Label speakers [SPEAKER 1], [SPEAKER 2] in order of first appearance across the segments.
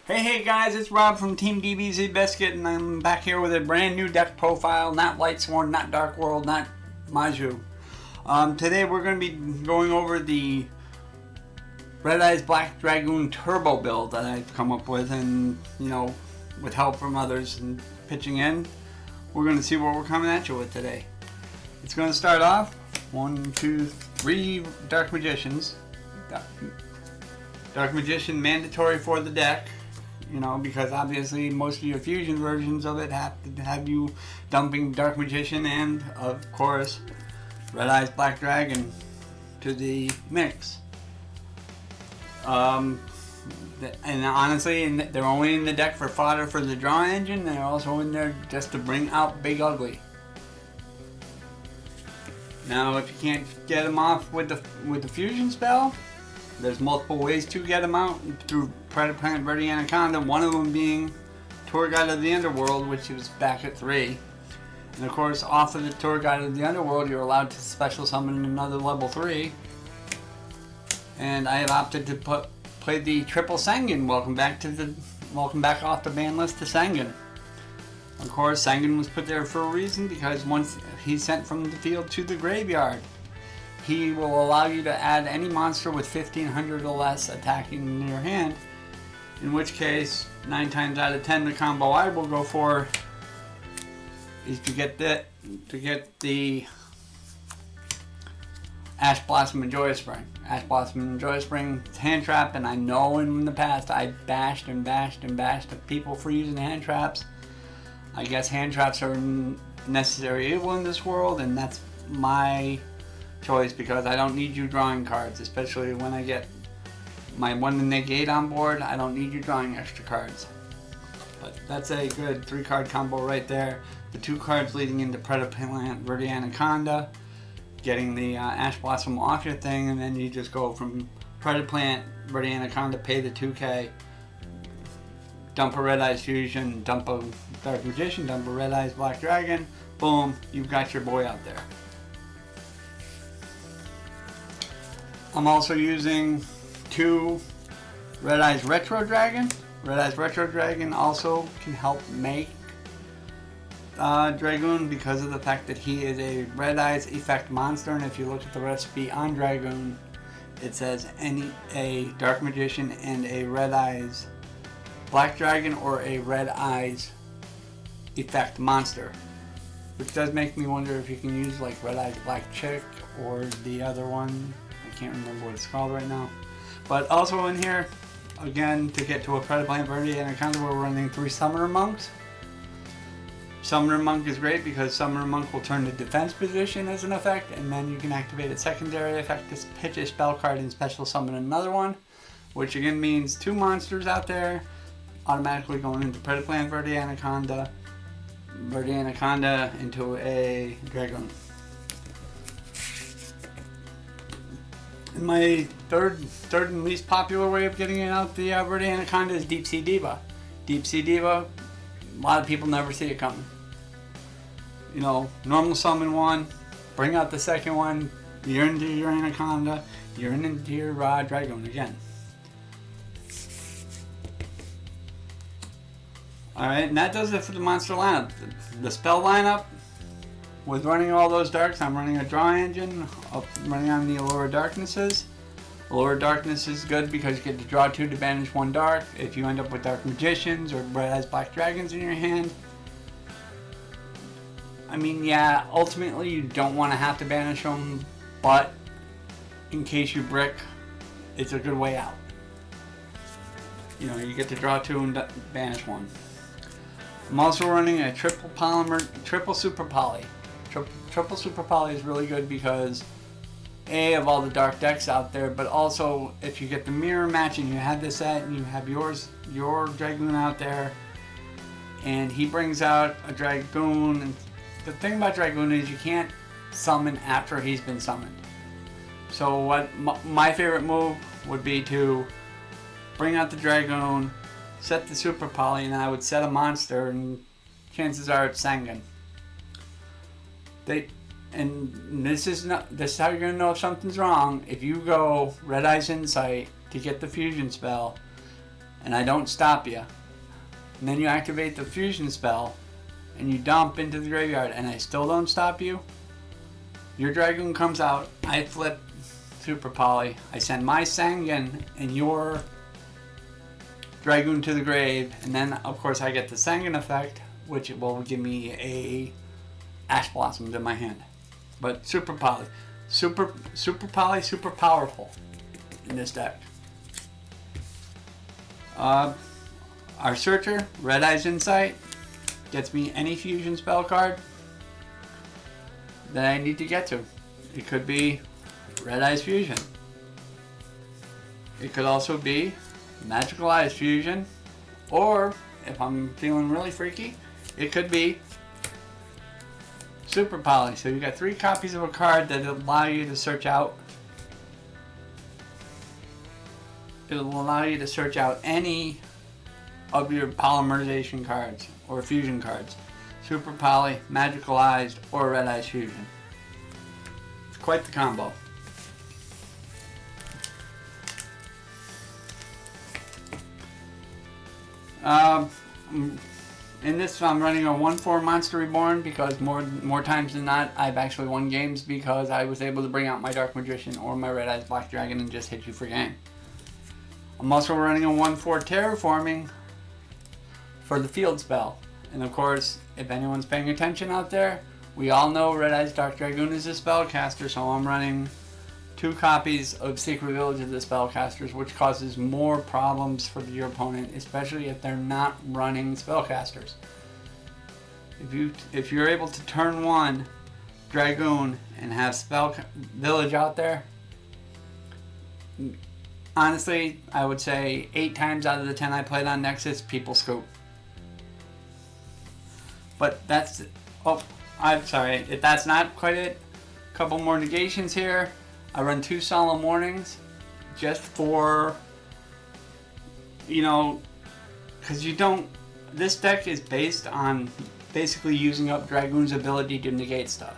[SPEAKER 1] Hey guys, it's Rob from TeamDBZ Biscuit, and I'm back here with a brand new deck profile, not Lightsworn, not Dark World, not Maju. Today we're going to be going over the Red Eyes Black Dragoon Turbo build that I've come up with, and with help from others and pitching in, we're going to see what we're coming at you with today. It's going to start off 1, 2, 3 Dark Magicians. Dark Magician mandatory for the deck. Because obviously most of your fusion versions of it have to have you dumping Dark Magician and, of course, Red Eyes Black Dragon to the mix. And honestly, they're only in the deck for fodder for the draw engine. They're also in there just to bring out Big Ugly. Now, if you can't get them off with the fusion spell, there's multiple ways to get them out through Predator Verde Anaconda, one of them being Tour Guide of the Underworld, which is back at 3. And of course, off of the Tour Guide of the Underworld, you're allowed to special summon another level 3. And I have opted to play the triple Sangan. Welcome back off the ban list to Sangan. Of course, Sangan was put there for a reason, because once he's sent from the field to the graveyard, he will allow you to add any monster with 1500 or less attacking in your hand, in which case 9 times out of 10 the combo I will go for is to get the Ash Blossom and Joyous Spring. Ash Blossom and Joyous Spring is hand trap, and I know in the past I bashed at people for using hand traps. I guess hand traps are necessary evil in this world, and that's my choice, because I don't need you drawing cards, especially when I get my 1 to negate on board. I don't need you drawing extra cards. But that's a good 3-card combo right there. The 2 cards leading into Predaplant Verde Anaconda, getting the Ash Blossom off your thing, and then you just go from Predaplant Verde Anaconda, pay the 2k, dump a Red Eyes Fusion, dump a Dark Magician, dump a Red Eyes Black Dragon, boom, you've got your boy out there. I'm also using 2 Red Eyes Retro Dragon. Red Eyes Retro Dragon also can help make Dragoon, because of the fact that he is a Red Eyes effect monster, and if you look at the recipe on Dragoon, it says a Dark Magician and a Red Eyes Black Dragon or a Red Eyes effect monster, which does make me wonder if you can use like Red Eyes Black Chick or the other one. I can't remember what it's called right now. But also in here, again, to get to a Predaplant Verde Anaconda, we're running 3 Summoner Monks. Summoner Monk is great because Summoner Monk will turn the defense position as an effect, and then you can activate its secondary effect to pitch a spell card and special summon another one, which again means 2 monsters out there automatically going into Predaplant Verde Anaconda into a Dragoon. And my third and least popular way of getting it out the Verde Anaconda is Deep Sea Diva. Deep Sea Diva, a lot of people never see it coming. Normal summon 1, bring out the second one, you're into your Anaconda, you're into your Dragoon again. Alright, and that does it for the monster lineup. The spell lineup, with running all those darks, I'm running a draw engine, running on the Allure Darknesses. Allure Darkness is good because you get to draw 2 to banish 1 dark. If you end up with Dark Magicians or Red Eyes Black Dragons in your hand, I mean, yeah, ultimately you don't want to have to banish them, but in case you brick, it's a good way out. You get to draw 2 and banish 1. I'm also running a triple Super Poly. Triple Super Poly is really good because of all the dark decks out there, but also if you get the mirror match and you have this set and you have your Dragoon out there, and he brings out a Dragoon, and the thing about Dragoon is you can't summon after he's been summoned. So what my favorite move would be to bring out the Dragoon, set the Super Poly, and I would set a monster, and chances are it's Sangan. This is how you're gonna know if something's wrong. If you go Red Eyes Insight to get the fusion spell, and I don't stop you, and then you activate the fusion spell, and you dump into the graveyard, and I still don't stop you, your Dragoon comes out, I flip Super Poly, I send my Sangan and your Dragoon to the grave, and then of course I get the Sangan effect, which will give me a Ash Blossoms in my hand. But Super Poly, Super Poly, super powerful in this deck. Our Searcher, Red Eyes Insight, gets me any fusion spell card that I need to get to. It could be Red Eyes Fusion. It could also be Magical Eyes Fusion, or if I'm feeling really freaky, it could be Super Poly. So you got 3 copies of a card that allow you to search out. It'll allow you to search out any of your polymerization cards or fusion cards. Super Poly, Magical Eyes, or Red Eyes Fusion. It's quite the combo. In this, I'm running a 1/4 Monster Reborn because more times than not, I've actually won games because I was able to bring out my Dark Magician or my Red Eyes Black Dragon and just hit you for game. I'm also running a 1/4 Terraforming for the field spell. And of course, if anyone's paying attention out there, we all know Red Eyes Dark Dragoon is a spellcaster, so I'm running 2 copies of Secret Village of the Spellcasters, which causes more problems for your opponent, especially if they're not running spellcasters. If you're able to turn 1 Dragoon and have Spell Village out there, honestly, I would say 8 times out of the 10 I played on Nexus, people scoop. But that's, oh, I'm sorry, if that's not quite it, a couple more negations here. I run 2 Solemn Warnings just for, you know, because you don't, this deck is based on basically using up Dragoon's ability to negate stuff.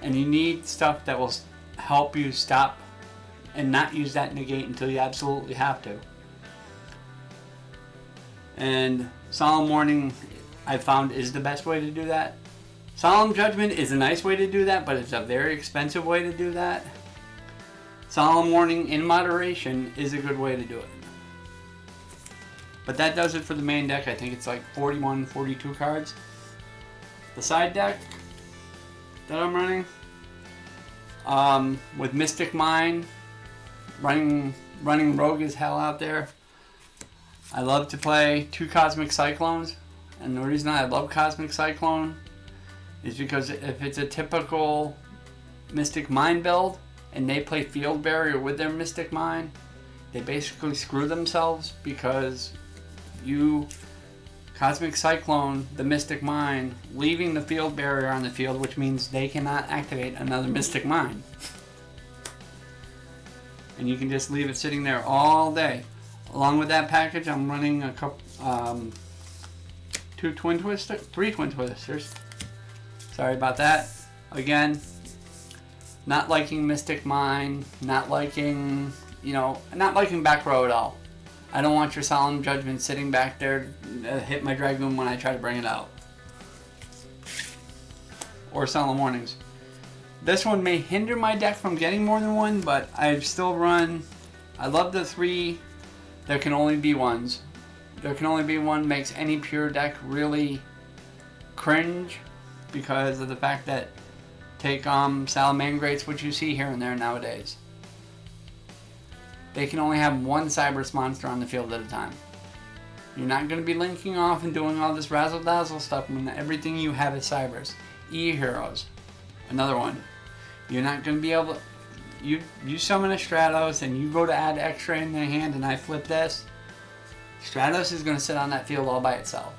[SPEAKER 1] And you need stuff that will help you stop and not use that negate until you absolutely have to. And Solemn Warning, I found, is the best way to do that. Solemn Judgment is a nice way to do that, but it's a very expensive way to do that. Solemn Warning in moderation is a good way to do it. But that does it for the main deck. I think it's like 41, 42 cards. The side deck that I'm running, with Mystic Mine, running rogue as hell out there. I love to play 2 Cosmic Cyclones, and the reason I love Cosmic Cyclone is because if it's a typical Mystic Mine build and they play Field Barrier with their Mystic Mine, they basically screw themselves because you Cosmic Cyclone the Mystic Mine, leaving the Field Barrier on the field, which means they cannot activate another Mystic Mine. And you can just leave it sitting there all day. Along with that package, I'm running a couple, 3 Twin Twisters. Sorry about that. Again, not liking Mystic Mine, not liking, not liking back row at all. I don't want your Solemn Judgment sitting back there to hit my Dragoon when I try to bring it out. Or Solemn Warnings. This one may hinder my deck from getting more than one, but I've still run, I love the 3 there can only be ones. There can only be one makes any pure deck really cringe because of the fact that take Salamangrates, which you see here and there nowadays. They can only have 1 Cyberus monster on the field at a time. You're not going to be linking off and doing all this razzle dazzle stuff when everything you have is Cyberus. E-Heroes, another one. You're not going to be able to, you summon a Stratos and you go to add extra in their hand and I flip this, Stratos is going to sit on that field all by itself.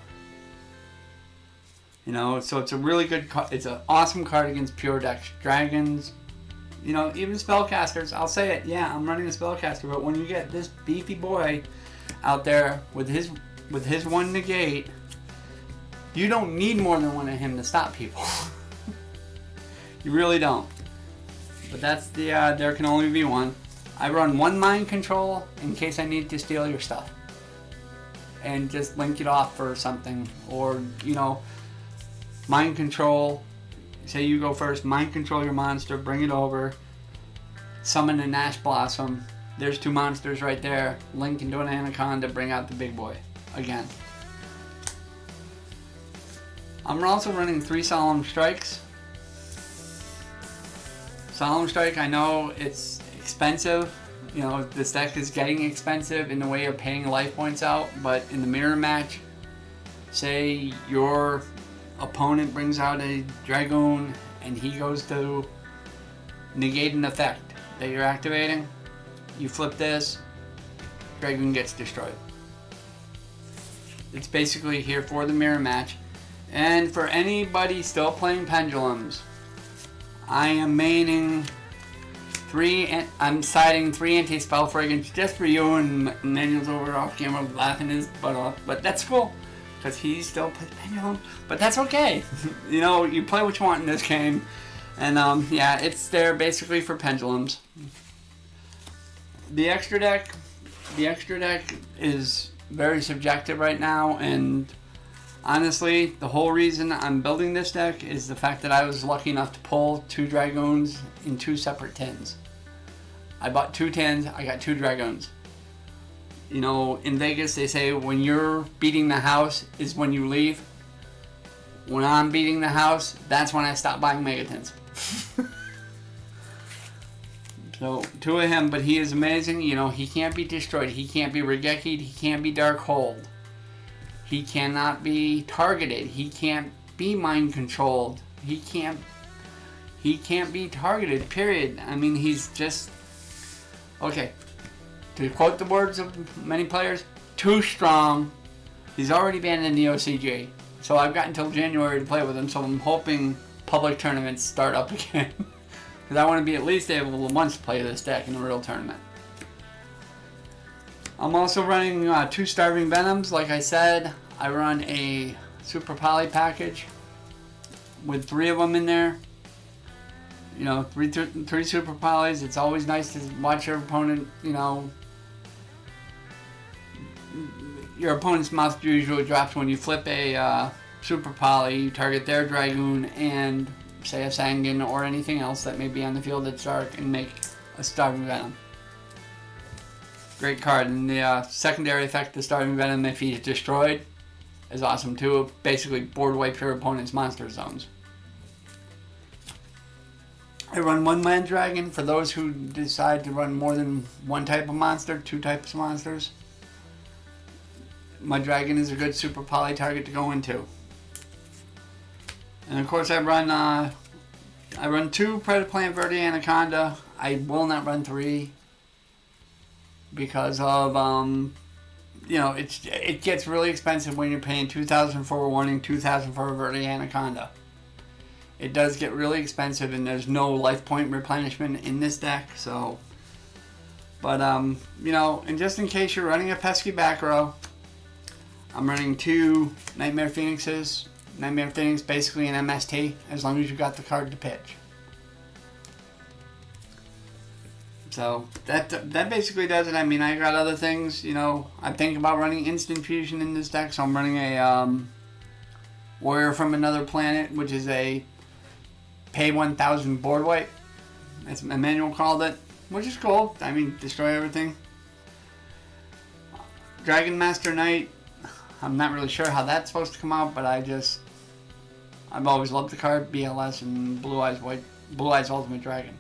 [SPEAKER 1] So it's a really good card. It's an awesome card against pure decks. Dragons, even spellcasters. I'll say it. Yeah, I'm running a spellcaster, but when you get this beefy boy out there with his 1 negate, you don't need more than 1 of him to stop people. You really don't. But that's the there can only be 1. I run 1 Mind Control in case I need to steal your stuff. and just link it off for something. Or, you know, mind control. Say you go first, mind control your monster, bring it over, summon an Ash Blossom. There's 2 monsters right there. Link into an Anaconda, bring out the big boy again. I'm also running 3 Solemn Strikes. Solemn Strike, I know it's expensive. You know, this deck is getting expensive in the way of paying life points out, but in the mirror match, say your opponent brings out a Dragoon and he goes to negate an effect that you're activating, you flip this, Dragoon gets destroyed. It's basically here for the mirror match. And for anybody still playing Pendulums, I am maining 3, I'm siding 3 anti-spell fragrance just for you, and Manuel's over off camera laughing his butt off, but that's cool. Because he still plays Pendulum, but that's okay. You know, you play what you want in this game, and yeah, it's there basically for Pendulums. The extra deck is very subjective right now, and honestly, the whole reason I'm building this deck is the fact that I was lucky enough to pull 2 Dragoons in 2 separate tins. I bought 2 tins, I got 2 Dragoons. You know, in Vegas, they say when you're beating the house is when you leave. When I'm beating the house, that's when I stop buying Megatins. So, 2 of him, but he is amazing. You know, he can't be destroyed. He can't be Regeki'd. He can't be Dark Hold. He cannot be targeted. He can't be mind controlled. He can't be targeted, period. I mean, he's just... Okay. To quote the words of many players, too strong. He's already banned in the OCG. So I've got until January to play with him, so I'm hoping public tournaments start up again. Because I want to be at least able to once play this deck in a real tournament. I'm also running 2 Starving Venoms. Like I said, I run a Super Poly package with 3 of them in there. You know, three Super Polys. It's always nice to watch your opponent, you know... Your opponent's mouth usually drops when you flip a Super Poly. You target their Dragoon and, say, a Sangan or anything else that may be on the field that's dark and make a Starving Venom. Great card. And the secondary effect of Starving Venom, if he's destroyed, is awesome too. It basically board wipe your opponent's monster zones. I run 1 Land Dragon for those who decide to run more than 1 type of monster, 2 types of monsters. My dragon is a good Super Poly target to go into. And of course I run 2 Predaplant Verde Anaconda. I will not run 3 because of you know, it gets really expensive when you're paying 2,000 for a warning, 2,000 for a Verde Anaconda. It does get really expensive, and there's no life point replenishment in this deck, so. But you know, and just in case you're running a pesky back row, I'm running 2 Nightmare Phoenixes. Nightmare Phoenix basically an MST, as long as you got the card to pitch. So that basically does it. I mean, I got other things, you know. I'm thinking about running Instant Fusion in this deck, so I'm running a Warrior from Another Planet, which is a pay 1,000 board wipe. As Emmanuel called it, which is cool. I mean, destroy everything. Dragon Master Knight. I'm not really sure how that's supposed to come out, but I've always loved the card, BLS and Blue Eyes Ultimate Dragon.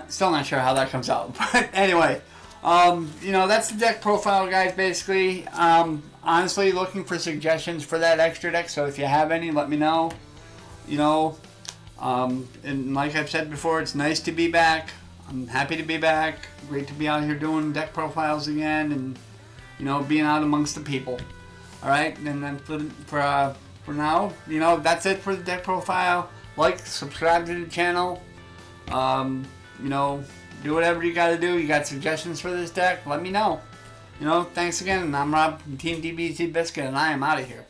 [SPEAKER 1] Still not sure how that comes out, but anyway, you know, that's the deck profile, guys, basically. Honestly, looking for suggestions for that extra deck, so if you have any, let me know. You know, and like I've said before, it's nice to be back. I'm happy to be back. Great to be out here doing deck profiles again, and you know, being out amongst the people. All right, and then for now, you know, that's it for the deck profile. Like, subscribe to the channel. You know, do whatever you got to do. You got suggestions for this deck? Let me know. You know, thanks again. I'm Rob from TeamDBZBiscuit, and I am out of here.